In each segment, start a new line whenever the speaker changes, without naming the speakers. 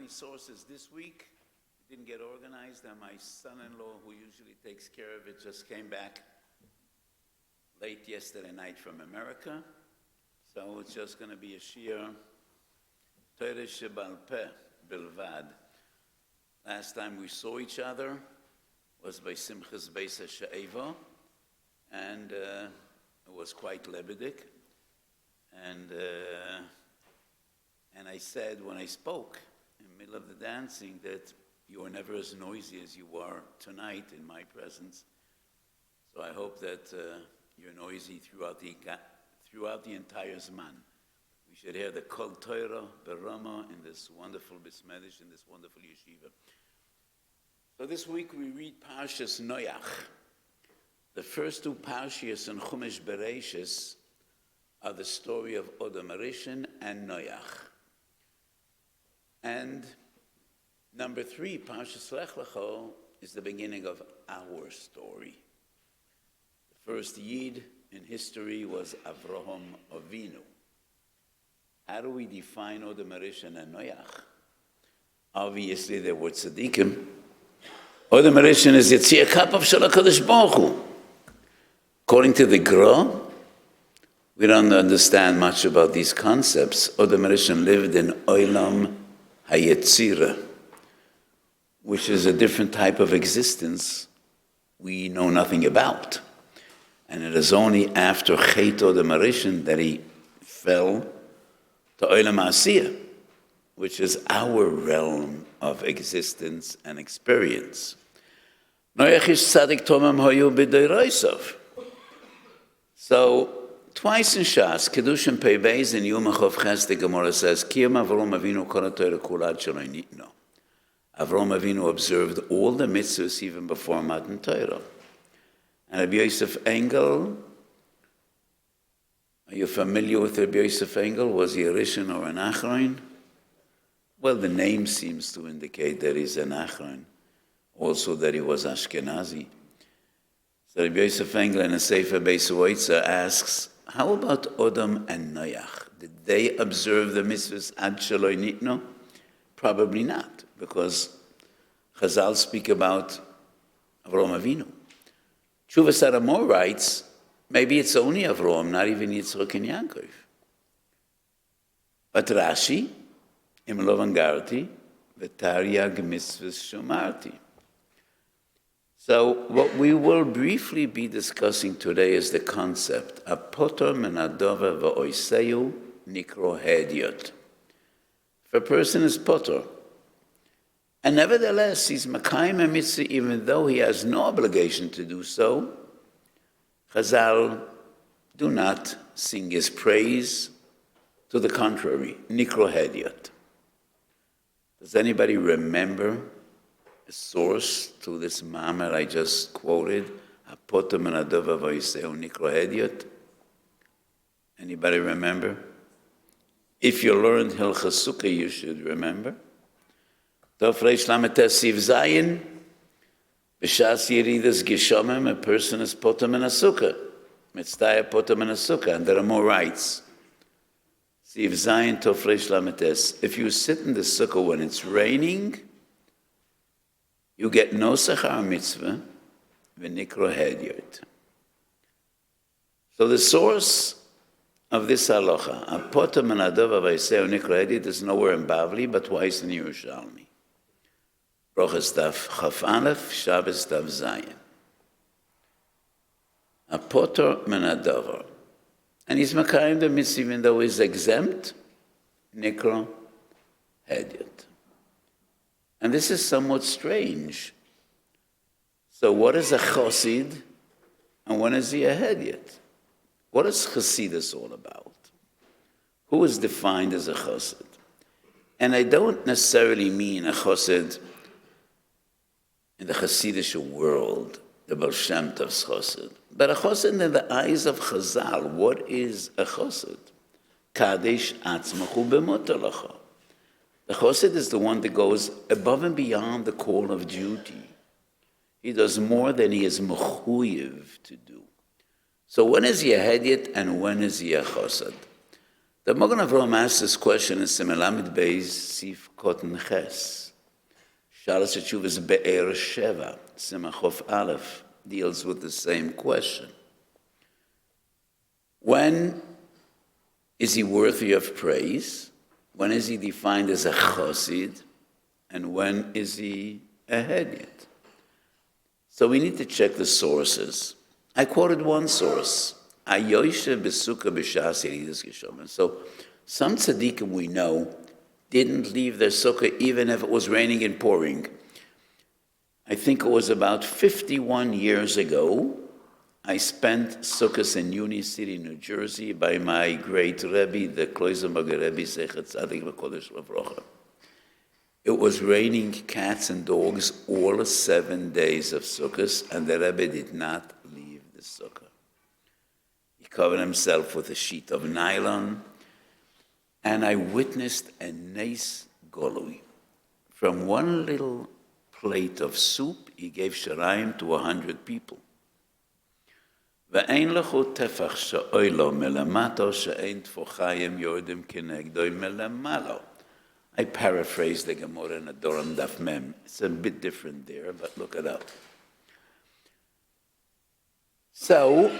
many sources this week. It didn't get organized, and my son-in-law, who usually takes care of it, just came back late yesterday night from America. So it's just going to be a shiur, Torah shebal peh bilvad. Last time we saw each other was by Simchas Beis HaShe'eva, and it was quite lebedik. And I said when I spoke in the middle of the dancing that you were never as noisy as you are tonight in my presence. So I hope that you're noisy throughout the entire Zman. We should hear the Kol Torah Berama in this wonderful Bismedish, in this wonderful yeshiva. So this week we read Parshas Noach. The first two Parshias in Chumash Bereishis are the story of Adam Rishon and Noach. And number 3, Parshas Lech Lecho, is the beginning of our story. The first Yid in history was Avraham Avinu. How do we define Adam Rishon and Noach? Obviously, they were tzaddikim. Adam Rishon is Yetziah Kapav Shel HaKadosh Baruch Hu. According to the Gra, we don't understand much about these concepts. Adam Rishon lived in Olam HaYetzirah, which is a different type of existence we know nothing about. And it is only after Chet Adam Rishon that he fell to Olam HaAsiyah, which is our realm of existence and experience. Noach is tzaddik tomam hayu b'deirosav. So, twice in Shas, Kedushin Pei Beis in Hiyoumhashchor Ches, the Gemara says, Kiyam Avraham Avinu kol haTorah kula ad shelo nitno. Avraham Avinu observed all the mitzvahs even before Matan Torah. And Rabbi Yosef Engel, are you familiar with Rabbi Yosef Engel? Was he a Rishon or an Achron? Well, the name seems to indicate that he's an Achron, also that he was Ashkenazi. So Rabbi Yosef Engel in a Sefer Beis Woitza asks, how about Adam and Noach? Did they observe the mitzvahs ad shelo nitno? Probably not, because Chazal speak about Avraham Avinu. Shuvas Aramor writes, maybe it's only Avraham, not even Yitzchak and Yaakov. But Rashi, Im lo vangarti, v'taryag mitzvahs shomarti. So what we will briefly be discussing today is the concept apotor menadova v'oiseyu nikro hediot. If a person is potor, and nevertheless he's makayim a mitzvah even though he has no obligation to do so, Chazal do not sing his praise. To the contrary, nikro hediot. Does anybody remember a source to this mamar I just quoted? Apotom menadova v'oiseyu nikro hediot. Anybody remember? If you learned Hilchas Sukkah, you should remember. Tov Reish Lamed Tes Siv Zayin, B'shas Yeridas Geshomim, a person is potom in a sukkah. Mitzvah potom in a sukkah, and there are more rights. Siv Zayin Tov Reish Lamed Tes. If you sit in the sukkah when it's raining, you get no sechar mitzvah, v'nikro hediot. So the source of this halacha, apotom menadova v'oiseyu nikro hediot, is nowhere in Bavli, but Weiss in Yerushalmi. Brochas Daf Chaf Aleph, Shabbos Daf Zayin. Apotor menadova. And he's makayim the mitzvah even though he's exempt, nikro hediot. And this is somewhat strange. So what is a chosid and when is he a hediot? What is Chasidus all about? Who is defined as a chosid? And I don't necessarily mean a chosid in the Hasidic world, the Baal Shem Tov's chosid, but a chosid in the eyes of Chazal. What is a chosid? Kadesh atzmachu b'mutar lacha. The chosid is the one that goes above and beyond the call of duty. He does more than he is mechuyev to do. So when is he a hediot and when is he a chosid? The Magen Avraham asked this question in Simelamid Beis Sif Koten Ches. Shalas Teshuvas Be'er Sheva, Simachov Aleph, deals with the same question. When is he worthy of praise? When is he defined as a chosid? And when is he a hedyot? So we need to check the sources. I quoted one source. Ayoyshe besuka b'shas yeridas geshomen. So some tzaddikim we know didn't leave their sukkah even if it was raining and pouring. I think it was about 51 years ago. I spent sukkahs in Union City, New Jersey, by my great Rebbe, the Kloisenberger Rebbe, Zechat Tzadik V'Kodesh L'Vrocha. It was raining cats and dogs all 7 days of sukkahs, and the Rebbe did not leave the sukkah. He covered himself with a sheet of nylon, and I witnessed a nes golui. From one little plate of soup, he gave shirayim to 100 people. ואין לכו טפח שאוילו מלמטו שאין תפוחיים יורדים כנגדו מלמעלו. I paraphrase the Gemara in Adoram Daf Mem. It's a bit different there, but look it up. So,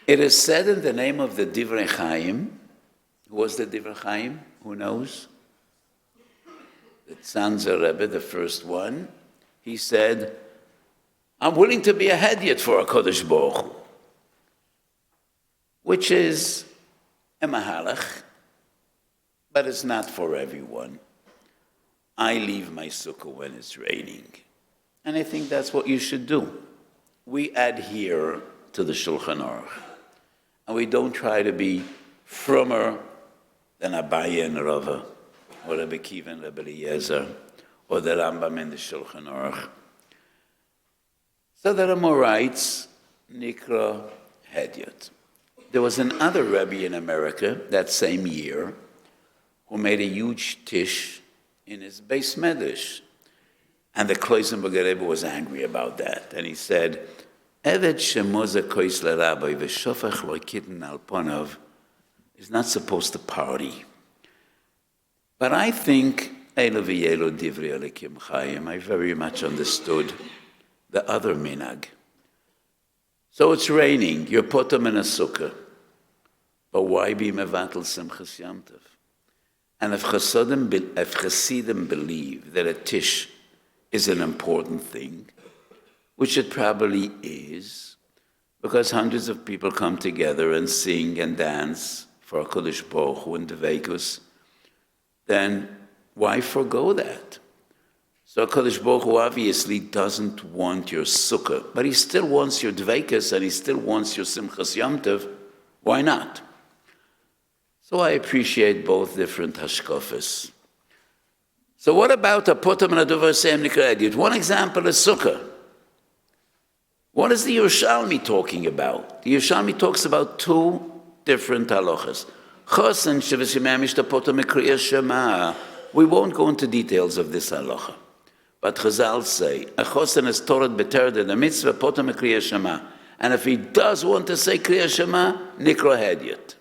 it is said in the name of the Divrei Chaim. Who was the Divrei Chaim? Who knows? The Tzanzer Rebbe, the first one. He said, I'm willing to be a hedyot for a Kodesh Baruch Hu, which is a mahalach, but it's not for everyone. I leave my sukkah when it's raining. And I think that's what you should do. We adhere to the Shulchan Aruch. And we don't try to be frommer than Abaye and Rava, or Rebbe Kiva and Rebbe Eliezer, or the Rambam in the Shulchan Aruch. So there are more rights, Nikra Hedyot. There was another Rebbe in America that same year who made a huge tish in his Beis Medrash. And the Kloisenberger Rebbe was angry about that. And he said, Eved shemoza kois l'rabbi v'shofach lo kitten al ponav is not supposed to party. But I think, Elo v'yelo divrei elikim chayim, I very much understood the other minhag. So it's raining, you're put them in a sukkah. But why be mevatel simchas Yom Tov? And if Chassidim believe that a tish is an important thing, which it probably is, because hundreds of people come together and sing and dance for HaKadosh Baruch Hu and Dveikus, then why forgo that? So HaKadosh Baruch Hu obviously doesn't want your sukkah, but he still wants your Dveikus and he still wants your Simchas Yom Tov. Why not? So I appreciate both different hashkafas. So what about a potam and a dover seim nikra hedyot? One example is sukkah. What is the Yerushalmi talking about? The Yerushalmi talks about two different halachas. Chosen sheveshimamish the potam ekriya shema. We won't go into details of this halacha. But Chazal say, a chosen is Torah beter the mitzvah potam ekriya shema. And if he does want to say kriya shema, nikra hedyot.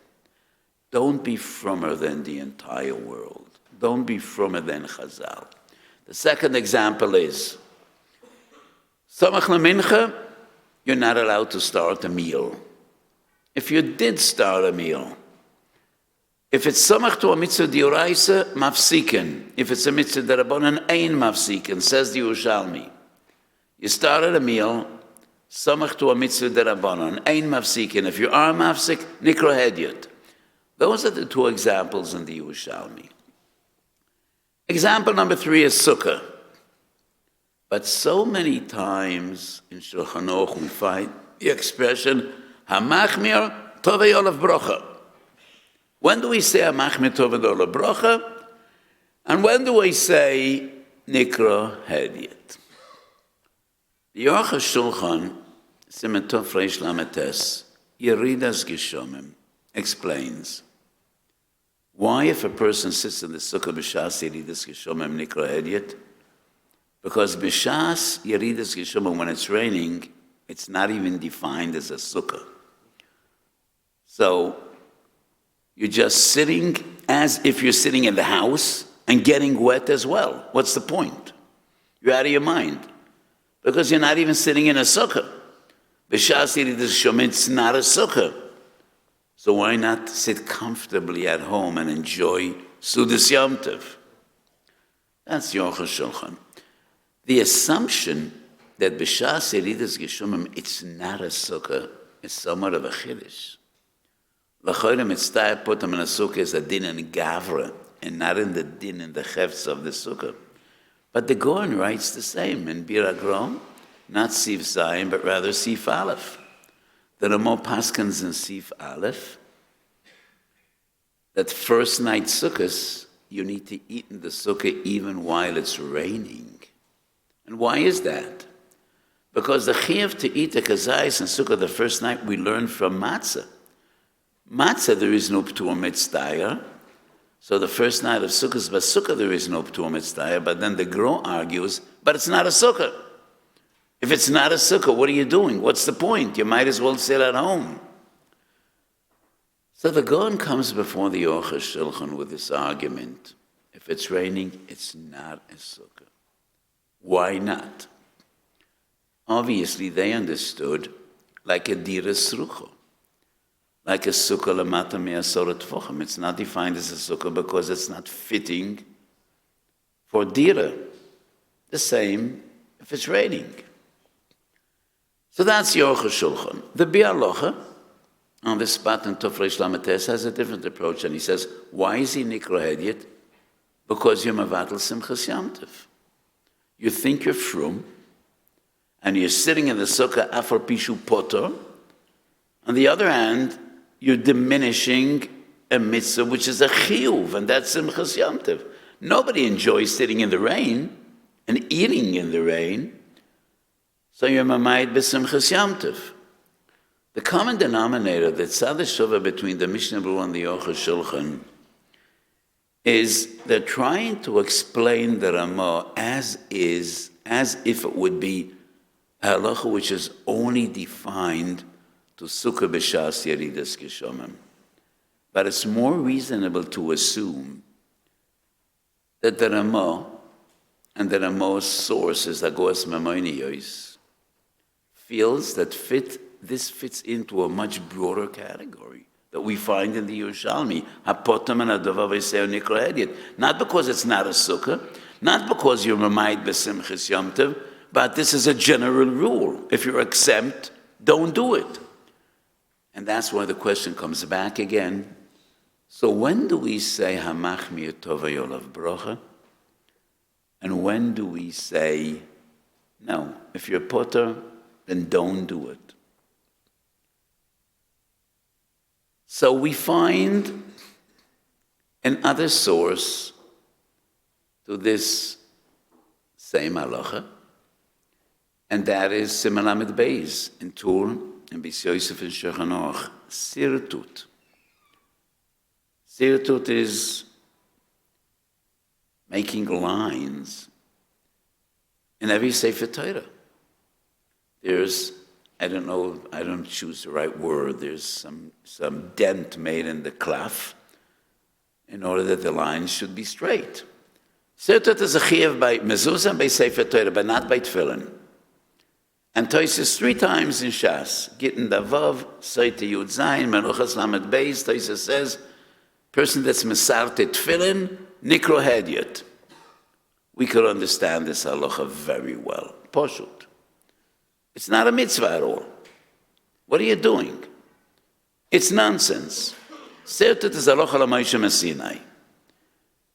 Don't be frommer than the entire world. Don't be frommer than Chazal. The second example is, Samach lemincha, you're not allowed to start a meal. If you did start a meal, if it's Samach to a mitzvah d'oraisa, mafsiken. If it's a mitzvah d'rabanan, ein mafsiken, says the Yerushalmi. You started a meal, Samach to a mitzvah d'rabanan, ein mafsiken. If you are mafsik, nikra hedyot. Those are the two examples in the Yerushalmi. Example number 3 is sukkah. But so many times in Shulchan Aruch we find the expression, hamachmir tovei olav brocha. When do we say hamachmir tovei olav brocha? And when do we say nikra hedyot? The Aruch HaShulchan, Siman Tov Reish Lametes, Yeridas Geshomim, explains why, if a person sits in the sukkah b'shas yeridas geshomim nikra hedyot, because b'shas yeridas geshomim, when it's raining, it's not even defined as a sukkah. So You're just sitting as if you're sitting in the house and getting wet as well. What's the point? You're out of your mind. Because you're not even sitting in a sukkah. B'shas Yeridas Shomim, it's not a sukkah. So why not sit comfortably at home and enjoy Sudas Yom Tov? That's Yochel. The assumption that b'shas Yeridas Geshumim, it's not a sukkah, is somewhat of a chiddush. L'choyre mitzvah put them in a sukkah is a din in gavra, and not in the din in the chefts of the sukkah. But the Gaon writes the same in Bir Agrom, not Sif Zayin, but rather Sif Aleph. There are more paskins in Sif Aleph, that first night sukkahs, you need to eat in the sukkah even while it's raining. And why is that? Because the chiyuv to eat the kazayis and sukkah the first night we learned from matzah. Matzah there is no p'tur mitzvah. So the first night of sukkahs, but sukkah there is no p'tur mitzvah. But then the Gro argues, but it's not a sukkah. If it's not a sukkah, what are you doing? What's the point? You might as well sit at home. So the Gaon comes before the Yochel with this argument. If it's raining, it's not a sukkah. Why not? Obviously, they understood like a dira srucho, like a sukkah lamata me'asor tefachim. It's not defined as a sukkah because it's not fitting for dira. The same if it's raining. So that's Yochel Shulchan. The Bialocha, on the spot in Tofresh Lamates, has a different approach, and he says, why is he nikra hedyet? Because you're mavatal simchas Yom Tov. You think you're frum, and you're sitting in the sukkah afar pishu potor. On the other hand, you're diminishing a mitzvah which is a chiyuv, and that's simchas Yom Tov. Nobody enjoys sitting in the rain and eating in the rain, so you're mamayit b'simchas Yom Tov. The common denominator that's tzad between the Mishnah Berurah and the Yochel Shulchan is they're trying to explain the Ramah as is, as if it would be a halacha which is only defined to sukkah b'shas yeridas geshomim. But it's more reasonable to assume that the Ramah and the Ramah's source is Agos Maimonides feels that this fits into a much broader category that we find in the Yerushalmi, Hapotam and Adava V'Seo Nikra Hedyet. Not because it's not a sukkah, not because you're Mamayit B'Simchas Yom Tov, but this is a general rule. If you're exempt, don't do it. And that's why the question comes back again. So when do we say Hamachmir Tova Yolav Brocha? And when do we say, no, if you're potter, then don't do it? So we find another source to this same halacha, and that is Siman Lamed Beis in Tur and Beis Yosef and Shulchan Aruch, Sirtut. Sirtut is making lines in every Sefer Torah. There's, I don't choose the right word, there's some dent made in the klaf in order that the lines should be straight. Sirtut is a chiyuv by mezuzah and by Sefer Torah, but not by tefillin. And Tosfos 3 times in Shas, Gittin Davav, Soite Yud Zayin, Menuchas Lamed Beis, Tosfos says, person that's mesarte tefillin, nikro hedyet. We could understand this halacha very well. Poshut. It's not a mitzvah at all. What are you doing? It's nonsense. Sirtut is halacha l'Moshe Messinai.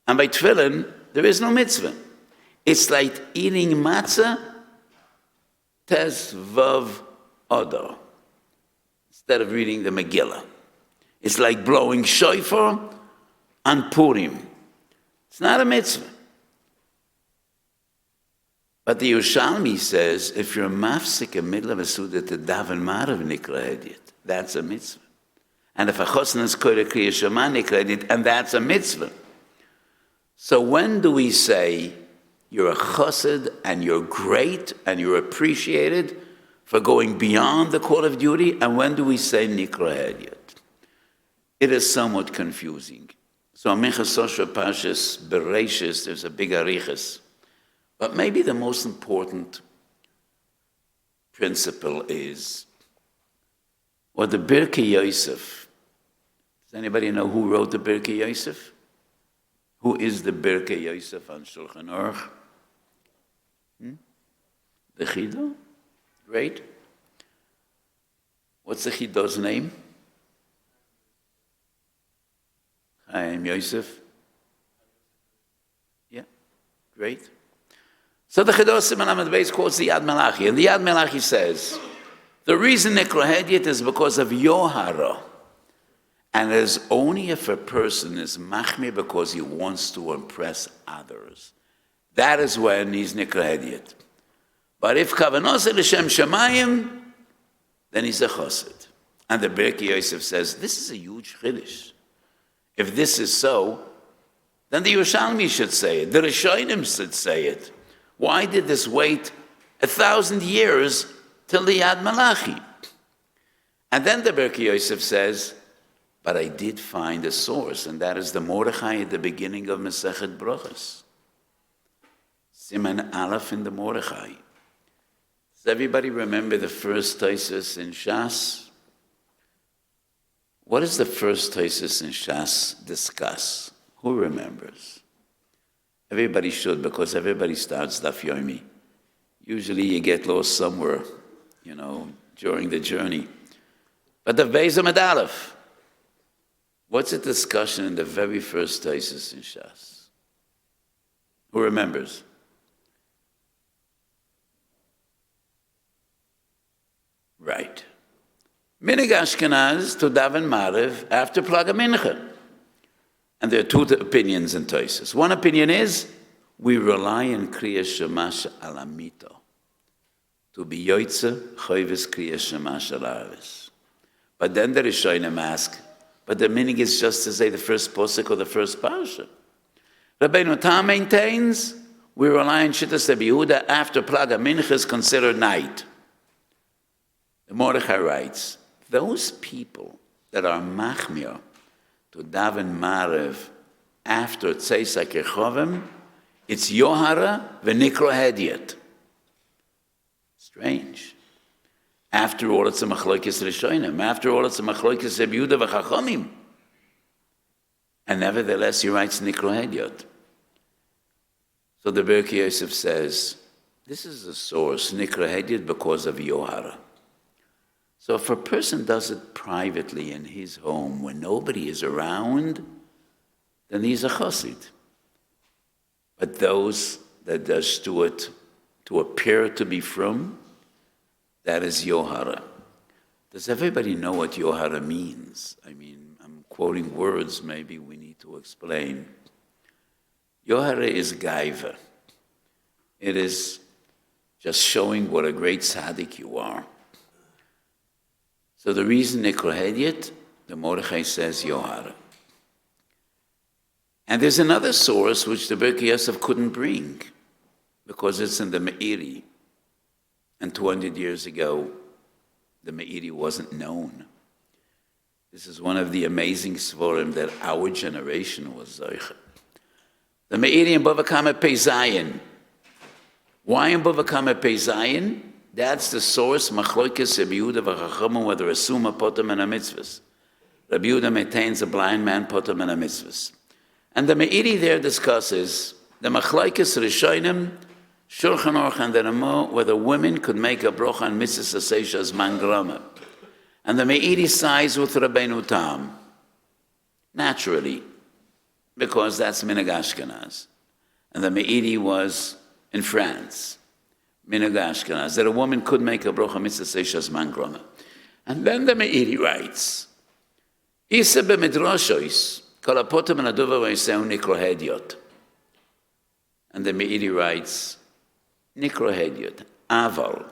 And by tefillin, there is no mitzvah. It's like eating matzah, tes vav odor, instead of reading the Megillah. It's like blowing shofar on Purim. It's not a mitzvah. But the Yerushalmi says, if you're mafsik a middle of a suda to daven marav nikra hedyet, that's a mitzvah. And if a chosn is koyre kriya shema nikra hedyet, and that's a mitzvah. So when do we say you're a chassid and you're great and you're appreciated for going beyond the call of duty? And when do we say nikra hedyet? it is somewhat confusing. So in Minchas Sosha Pashas Bereshis, there's a big arichas. But maybe the most important principle is, or the Birkei Yosef. Does anybody know who wrote the Birkei Yosef? Who is the Birkei Yosef on Shulchan Aruch? The Chido? Great. What's the Chido's name? Chaim Yosef. Yeah, great. So the Chido Siman Amud Beis quotes the Yad Malachi, and the Yad Malachi says, the reason Nikra Hedyot is because of Yohara, and it is only if a person is machmir because he wants to impress others. That is when he's Nikra Hedyot. But if Kavanos L'Shem Shamayim, then he's a chassid. And the Birkei Yosef says, this is a huge chiddush. If this is so, then the Yerushalmi should say it. The Rishonim should say it. Why did this wait 1,000 years till the Yad Malachi? And then the Birkei Yosef says, but I did find a source, and that is the Mordechai at the beginning of Masechet Brachos. Siman Aleph in the Mordechai. Does everybody remember the first Tosfos in Shas? What does the first Tosfos in Shas discuss? Who remembers? Everybody should, because everybody starts Daf Yomi. Usually you get lost somewhere, during the journey. But the Beis Amud Aleph, what's the discussion in the very first Tosfos in Shas? Who remembers? Right. Minig Ashkenaz to daven Maariv after Plaga Mincha. And there are two opinions in Tosfos. One opinion is, we rely on Kriyas Shemash al Amito. To be Yoitze, Choyves Kriyas Shemash al Arvis. But then the Rishonim ask, but the minig is just to say the first posuk or the first parsha. Rabbeinu Tam maintains, we rely on Shittas Rabbi Yehuda after Plaga Mincha is considered night. The Mordechai writes, those people that are machmir to daven Maariv after Tzeis HaKerchovim, it's Yohara v'nikra Hedyot. Strange. After all, it's a machlokes Rishonim. After all, it's a machlokes Rabbi Yehuda v'Chachamim. And nevertheless, he writes nikra Hedyot. So the Birkei Yosef says, this is the source, nikra Hedyot, because of Yohara. So if a person does it privately in his home when nobody is around, then he's a chassid. But those that does do it to appear to be from, that is Yohara. Does everybody know what Yohara means? I mean, I'm quoting words, maybe we need to explain. Yohara is gaiva. It is just showing what a great tzaddik you are. So the reason Nikra Hedyot, the Mordechai says Yohara. And there's another source which the Birkei Yosef couldn't bring because it's in the Meiri. And 200 years ago, the Meiri wasn't known. This is one of the amazing Svarim that our generation was Zoicha. The Meiri in Bava Kama Pei Zayin. Why in Bava Kama Pei Zayin? That's the source, machlokes Rabbi Yehuda v'Chachamim, whether a suma potem and a mitzvahs. Rabbi Yehuda maintains a blind man potem and a mitzvahs. And the Meiri there discusses the machlokes Rishonim, Shulchan Aruch and the Rama, whether women could make a brocha on mitzvahs aseisha as man grama. And the Meiri sides with Rabbeinu Tam, naturally, because that's Minig Ashkenaz. And the Meiri was in France. Minig Ashkenaz, that a woman could make a brocha mitzvah seishas man grama. And then the Meiri writes, Isa b'midrashois, kol hapotem and aduva v'yiseu nikra Hedyot. And the Meiri writes, nikra Hedyot, aval,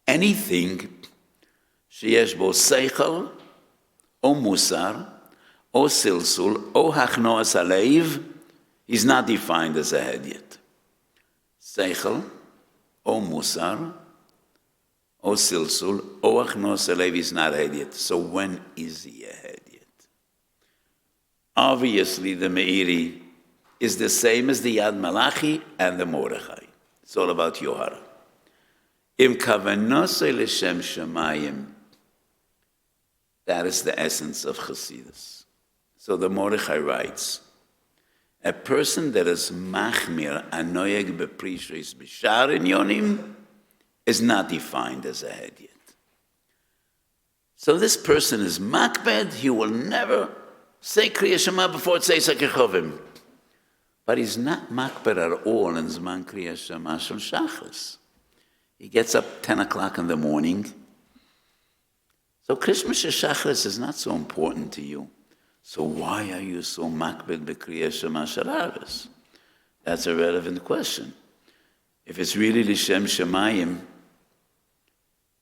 anything sheyesh bo seichel, o musar, o silsul, o hachnoas aleiv, is not defined as a Hedyot. Seichel, O Musar, O Silsul, O Achnos Alev is not Hedyot. So when is he a Hedyot? Obviously, the Meiri is the same as the Yad Malachi and the Mordechai. It's all about Yohara. Im kavanasei l'shem shamayim. That is the essence of Chassidus. So the Mordechai writes, a person that is machmir anoyeg beprishris b'shar inyonim is not defined as a head yet. So this person is makbed, he will never say Kriya Shema before it says Hakechovim. But he's not makbed at all in Zman Kriya Shema Shel Shachris. He gets up 10 o'clock in the morning. So Christmas Shachris is not so important to you. So why are you so makbed b'Kriya Shema Shel Arvis? That's a relevant question. If it's really L'Shem Shemayim,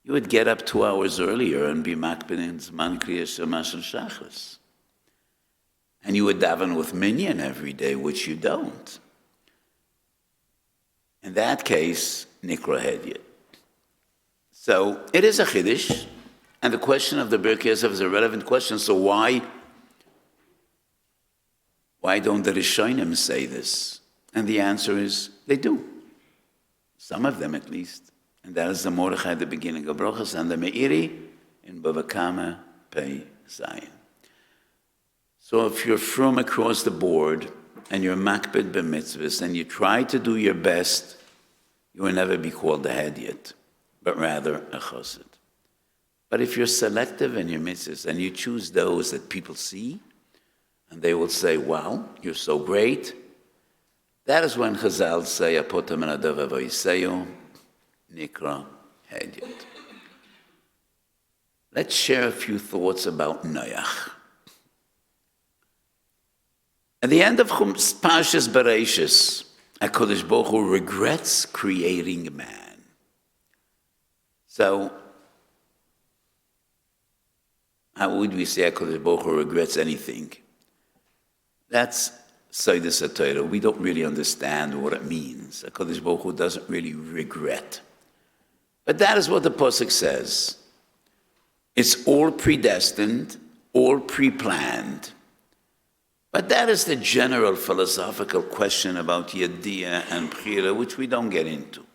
you would get up 2 hours earlier and be makbed in Zman Kriya Shema Shel Shachris. And you would daven with minyan every day, which you don't. In that case, nikra hedyet. So it is a chiddush, and the question of the Birkei Yosef is a relevant question. So why don't the Rishonim say this? And the answer is, they do. Some of them at least. And that is the Mordechai at the beginning of Brochus and the Meiri in Bava Kama Pei Zayin. So if you're from across the board and you're makbed b'mitzvahs and you try to do your best, you will never be called a hedyet, but rather a chassid. But if you're selective in your mitzvahs and you choose those that people see, and they will say, wow, you're so great, that is when Chazal say, apotam enadav v'yiseyu, nikra hedyet. Let's share a few thoughts about Noach. At the end of Parshas Bereishis, HaKadosh Baruch Hu regrets creating man. So, how would we say HaKadosh Baruch Hu regrets anything? That's Seidas HaTorah. We don't really understand what it means. HaKadosh Baruch Hu doesn't really regret. But that is what the Pasuk says. It's all predestined, all pre-planned. But that is the general philosophical question about Yediyah and Bchira, which we don't get into.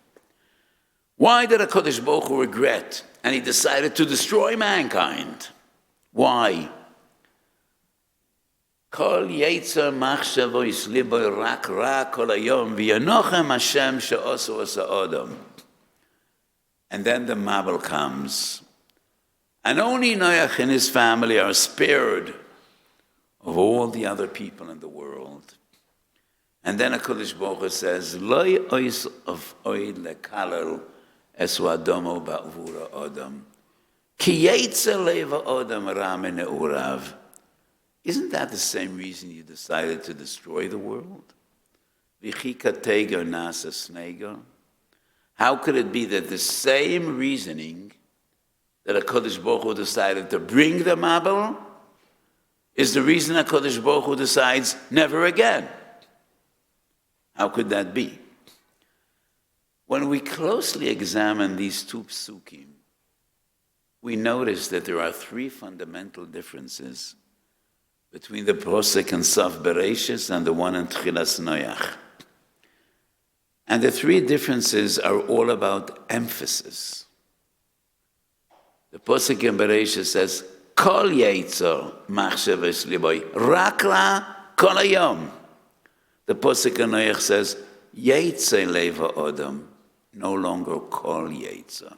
Why did HaKadosh Baruch Hu regret? And he decided to destroy mankind. Why? Kol yetzer machshavo yislibo rak ra kol hayom v'yanochem Hashem she'osu asa Adam. And then the Mabel comes. And only Noach and his family are spared of all the other people in the world. And then HaKadosh Baruch Hu says, Loi ois of oid lekalel esu adomo ba'vura adam. Ki yetzer leva adam ra min ne'urav. Isn't that the same reason you decided to destroy the world? V'chika teger nasa sneger. How could it be that the same reasoning that HaKadosh Baruch Hu decided to bring the Mabel is the reason HaKadosh Baruch Hu decides never again? How could that be? When we closely examine these two psukim, we notice that there are three fundamental differences between the Posek and Saf Bereishis and the one in Tchilas Noach. And the three differences are all about emphasis. The Posek in Bereishis says, Kol yetzer machshavos liboy rak la kol hayom. The Posek in Noach says, Yetzer leva odam, no longer kol yetzer.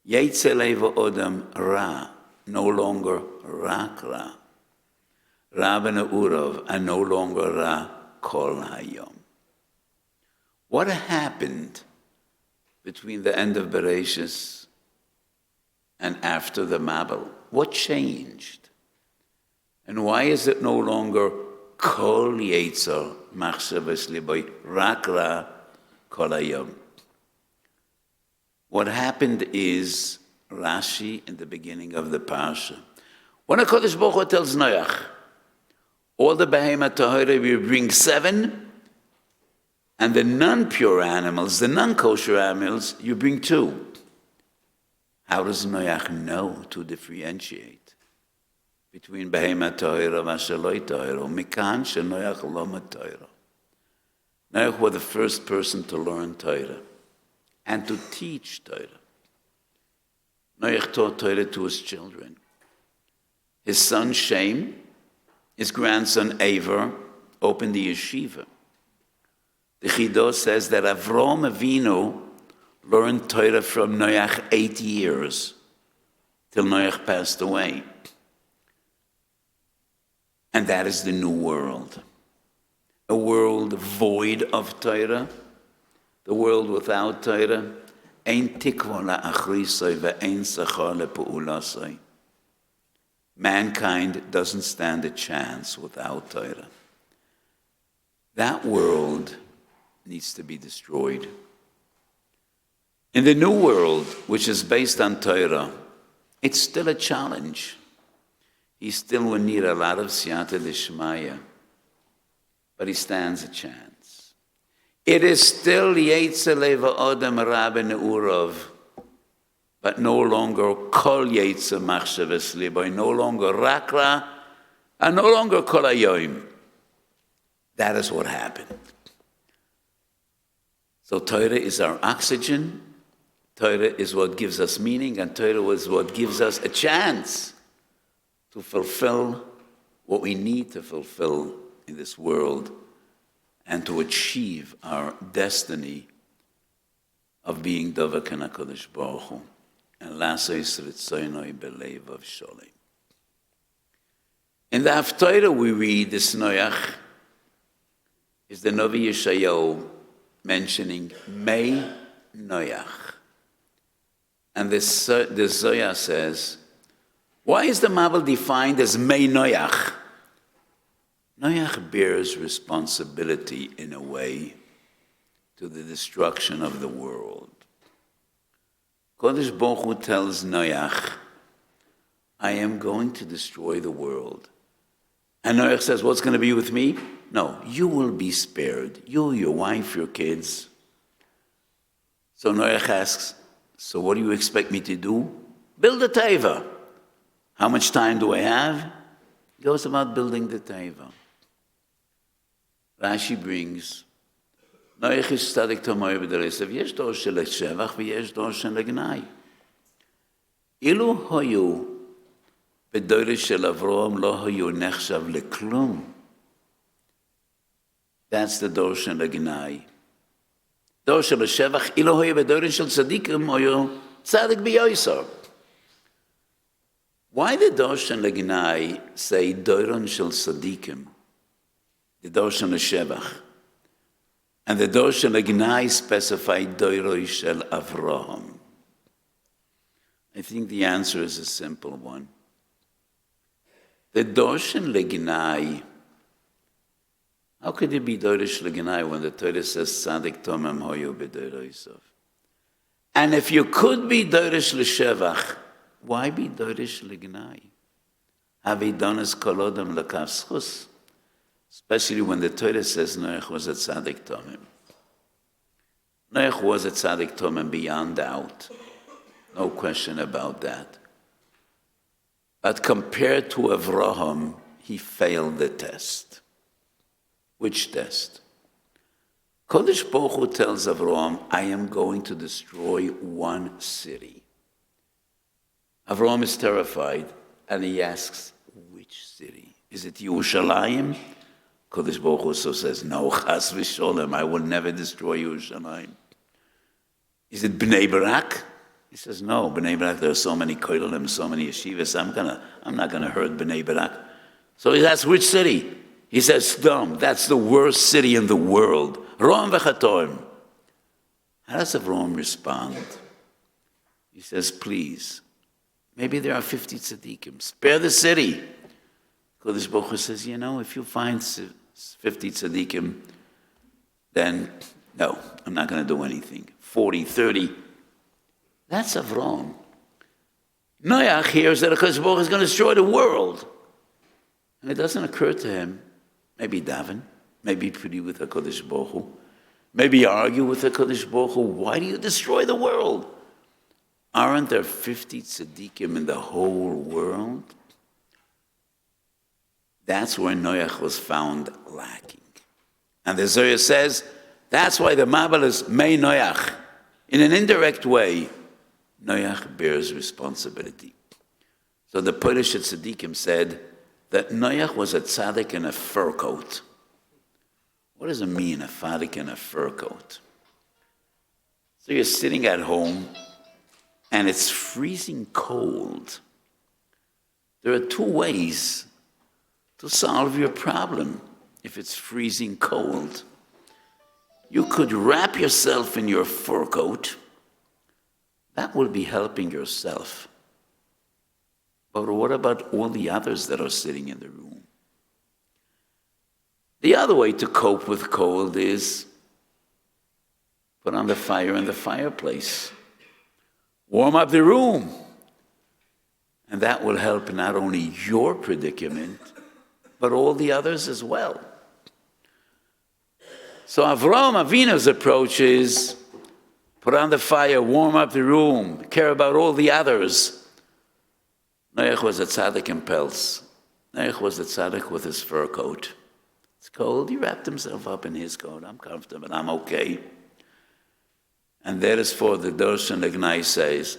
Yetzer leva odam ra, no longer rak ra. Ra b'ne'urav, and no longer ra kol hayom. What happened between the end of Bereishis and after the Mabel? What changed? And why is it no longer kol yetzer machshavos liboy rak ra kol hayom? What happened is Rashi in the beginning of the parsha. When HaKadosh Baruch Hu tells Noach, all the behemoth tahora we bring 7, and the non-pure animals, the non-kosher animals, you bring 2. How does Noach know to differentiate? between Behema Torah and Shaloi Torah. Mikan Shenoach Loma Torah. Noach was the first person to learn Torah and to teach Torah. Noach taught Torah to his children. His son Shem, his grandson Aver, opened the yeshiva. The Chidah says that Avram Avinu learned Torah from Noach 8 years, till Noach passed away. And that is the new world. A world void of Torah, the world without Torah. Ein tikva la'achrisoi ve'ein sachar le'pu'ulasoi. Mankind doesn't stand a chance without Torah. That world needs to be destroyed. In the new world, which is based on Torah, it's still a challenge. He still will need a lot of siyata d'shmaya, but he stands a chance. It is still yetzer leva odem rabbe ne'urov, but no longer kol yetzer machshavas libo, no longer rakra, and no longer kol hayoim. That is what happened. So Torah is our oxygen, Torah is what gives us meaning, and Torah is what gives us a chance to fulfill what we need to fulfill in this world and to achieve our destiny of being Davakan HaKadosh Baruch Hu and Lasois Ritzoynoi Belevav Sholem. In the Haftarah we read this Noach is the Novi Yeshayahu mentioning Mei Noach. And the Zohar says, why is the Mabel defined as Mei Noach? Noach bears responsibility in a way to the destruction of the world. Kodesh Baruch Hu tells Noach, I am going to destroy the world. And Noach says, what's going to be with me? No, you will be spared. You, your wife, your kids. So Noach asks, so what do you expect me to do? Build a teva. How much time do I have? He goes about building the teva. Rashi brings, Noach is tzadik tomoy b'deresav, yesh dor shel shevach v'yesh dor shel gnai. Ilu hoyu b'dore shel Avram lo hoyu nechshav leklum. That's the dor shel gnai. Dor shel shevach, ilu hoyu b'dore shel tzadikim hoyu tzadik b'yoysav. Why did Dorshan Legnai say Doron Shel Sadikim, the Dorshan Shevach, and the Dorshan Legnai specified Doroi Shel Avraham? I think the answer is a simple one. The Dorshan Legnai, how could it be Dorish Legnai when the Torah says Sadik Tomem Hoyo B'Doroisav? And if you could be Dorish L'Shevach, why be Dorish Lignai? Havidonis kolodam lekavschus. Especially when the Torah says Noach was a tzaddik tomim. Noach was a tzaddik tomim beyond doubt. No question about that. But compared to Avraham, he failed the test. Which test? Kodesh Baruch Hu tells Avraham, I am going to destroy one city. Avraham is terrified, and he asks, which city? Is it Yerushalayim? Kodesh Baruch Hu also says, no, chas v'sholem, I will never destroy Yerushalayim. Is it Bnei Barak? He says, no, Bnei Barak, there are so many koilelim, so many yeshivas, I'm not going to hurt Bnei Barak. So he asks, which city? He says, Sdom, that's the worst city in the world. Rom v'chatoim. How does Avraham respond? He says, please, maybe there are 50 tzaddikim. Spare the city. Kodesh Baruch Hu says, if you find 50 tzaddikim, then no, I'm not going to do anything. 40, 30. That's Avraham. Noach hears that Kodesh Baruch Hu is going to destroy the world. And it doesn't occur to him, maybe daven, maybe plead with HaKadosh Baruch Hu, maybe argue with HaKadosh Baruch Hu, why do you destroy the world? Aren't there 50 tzaddikim in the whole world? That's where Noach was found lacking. And the Zohar says, that's why the Mabel is Mei Noach. In an indirect way, Noach bears responsibility. So the Polish Tzaddikim said that Noach was a tzaddik in a fur coat. What does it mean, a tzaddik in a fur coat? So you're sitting at home, and it's freezing cold. There are two ways to solve your problem if it's freezing cold. You could wrap yourself in your fur coat. That will be helping yourself. But what about all the others that are sitting in the room? The other way to cope with cold is put on the fire in the fireplace. Warm up the room. And that will help not only your predicament, but all the others as well. So Avraham Avinu's approach is put on the fire, warm up the room, care about all the others. Noach was a tzaddik in pelts. Noach was a tzaddik with his fur coat. It's cold, he wrapped himself up in his coat. I'm comfortable, I'm okay. And that is for the Darshan the Gnai says,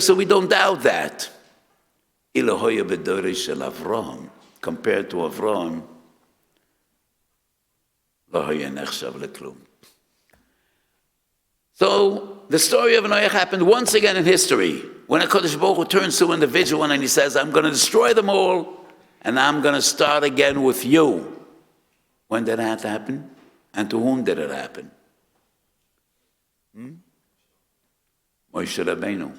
so we don't doubt that. Compared to Avraham, so the story of Noach happened once again in history, when HaKadosh Baruch Hu turns to an individual and he says, I'm going to destroy them all, and I'm going to start again with you. When did that happen? And to whom did it happen? Moshe Rabbeinu.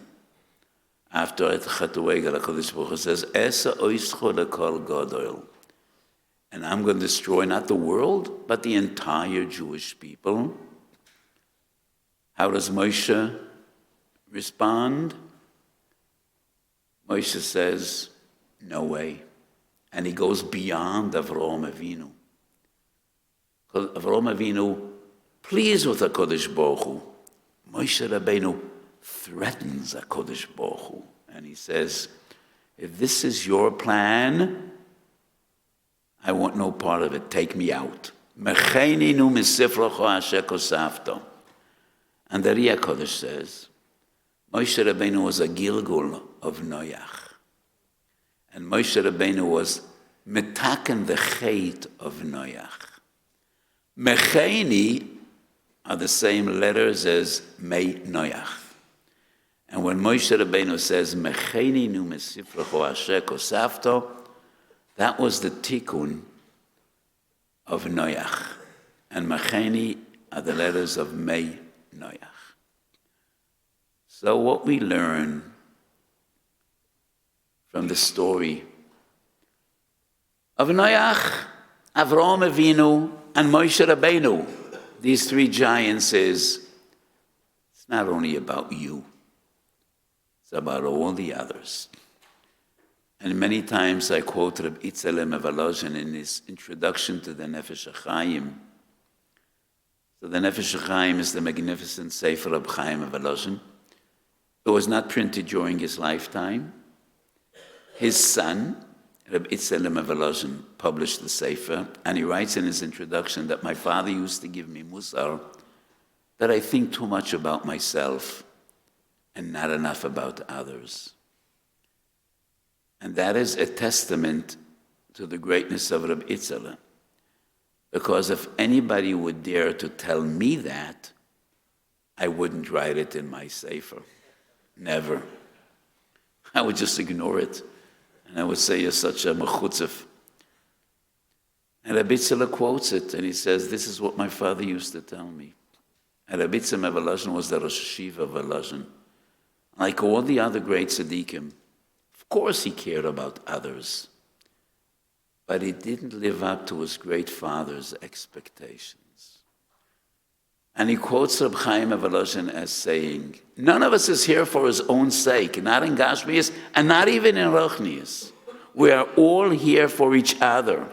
After it Chatuegel, HaKadosh Baruch Hu says, Esa oischo lekol gadol. And I'm going to destroy not the world, but the entire Jewish people. How does Moshe respond? Moshe says, no way. And he goes beyond Avraham Avinu. Avraham Avinu, pleased with HaKadosh Baruch Hu, Moshe Rabbeinu threatens HaKadosh Baruch Hu. And he says, if this is your plan, I want no part of it. Take me out. And the Ri HaKodesh says, Moshe Rabbeinu was a Gilgul of Noach. And Moshe Rabbeinu was metaken the chait of Noach. Mecheni are the same letters as Mei Noach. And when Moshe Rabbeinu says, Mecheni nu mesifracho asher kosafto, that was the tikkun of Noach. And Mecheni are the letters of Mei Noach. So what we learn from the story of Noach, Avraham Avinu, and Moshe Rabbeinu, these three giants, is it's not only about you, it's about all the others. And many times I quote Reb Itzalem Evalozhin in his introduction to the Nefesh HaChaim. So the Nefesh HaChaim is the magnificent Sefer of Chaim Evalozhin. It was not printed during his lifetime. His son, Reb Itzalem Evalozhin, published the Sefer, and he writes in his introduction that my father used to give me musar, that I think too much about myself and not enough about others. And that is a testament to the greatness of Reb Itzalem. Because if anybody would dare to tell me that, I wouldn't write it in my Sefer. Never. I would just ignore it. And I would say, you're such a mechutzef. And Reb Itzalem quotes it, and he says, this is what my father used to tell me. And Reb Itzalem Evalozhin was the Rosh Yeshiva of Evalozhin. Like all the other great tzaddikim, of course he cared about others, but he didn't live up to his great father's expectations. And he quotes Reb Chaim Evalozhin as saying, none of us is here for his own sake, not in Gashmias and not even in Ruchnias. We are all here for each other.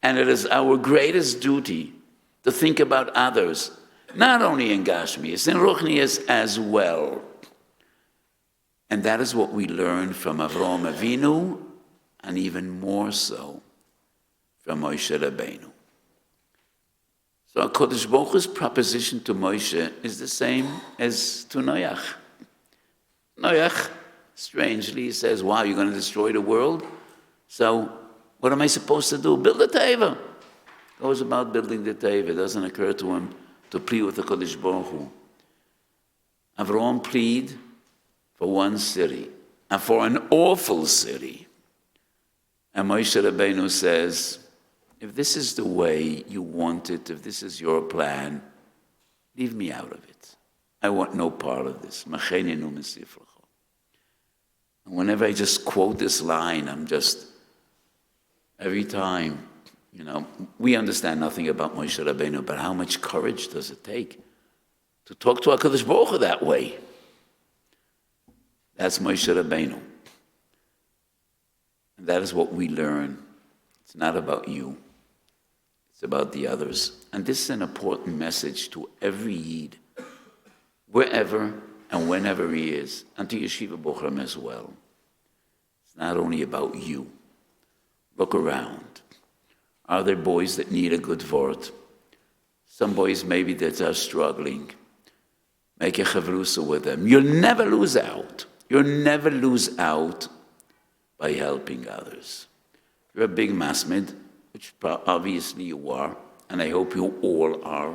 And it is our greatest duty to think about others, not only in Gashmias, in Ruchnias as well. And that is what we learn from Avraham Avinu, and even more so from Moshe Rabbeinu. So HaKadosh Baruch Hu's proposition to Moshe is the same as to Noach. Noach, strangely, says, wow, you're going to destroy the world? So what am I supposed to do? Build a teva. Goes about building the teva. It doesn't occur to him to plead with the HaKadosh Baruch Hu. Avraham plead for one city, and for an awful city. And Moshe Rabbeinu says, if this is the way you want it, if this is your plan, leave me out of it. I want no part of this. And whenever I just quote this line, I'm just, every time, we understand nothing about Moshe Rabbeinu, but how much courage does it take to talk to HaKadosh Baruch Hu that way? That's Moshe Rabbeinu. And that is what we learn. It's not about you. It's about the others. And this is an important message to every Yid, wherever and whenever he is, and to Yeshiva Bochum as well. It's not only about you. Look around. Are there boys that need a good vort? Some boys maybe that are struggling. Make a chavrusa with them. You'll never lose out. You'll never lose out by helping others. You're a big masmid, which obviously you are, and I hope you all are,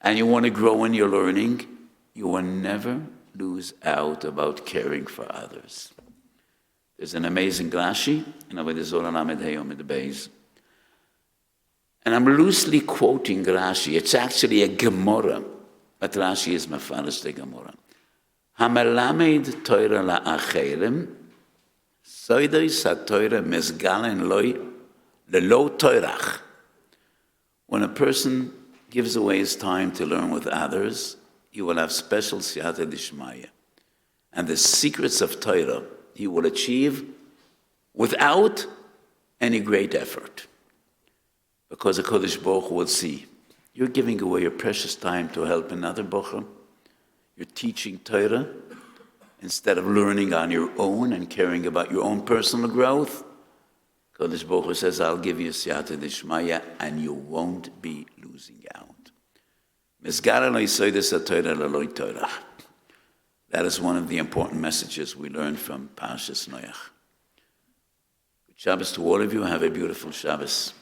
and you want to grow in your learning, you will never lose out about caring for others. There's an amazing Rashi in Avodah Zorah Lamed Hayom Beis, and I'm loosely quoting Rashi. It's actually a Gemara, but Rashi is mafarish the Gemara. Hamelamed Torah la'acherim, soidoi sa'Torah mezgalen loy lelo Torach. When a person gives away his time to learn with others, he will have special siyata d'shmaya. And the secrets of Torah he will achieve without any great effort. Because the HaKadosh Baruch Hu will see, you're giving away your precious time to help another bochum. You're teaching Torah instead of learning on your own and caring about your own personal growth. HaKadosh Baruch Hu says, I'll give you siyata d'shmaya and you won't be losing out. That is one of the important messages we learn from Parshas Noach. Good Shabbos to all of you. Have a beautiful Shabbos.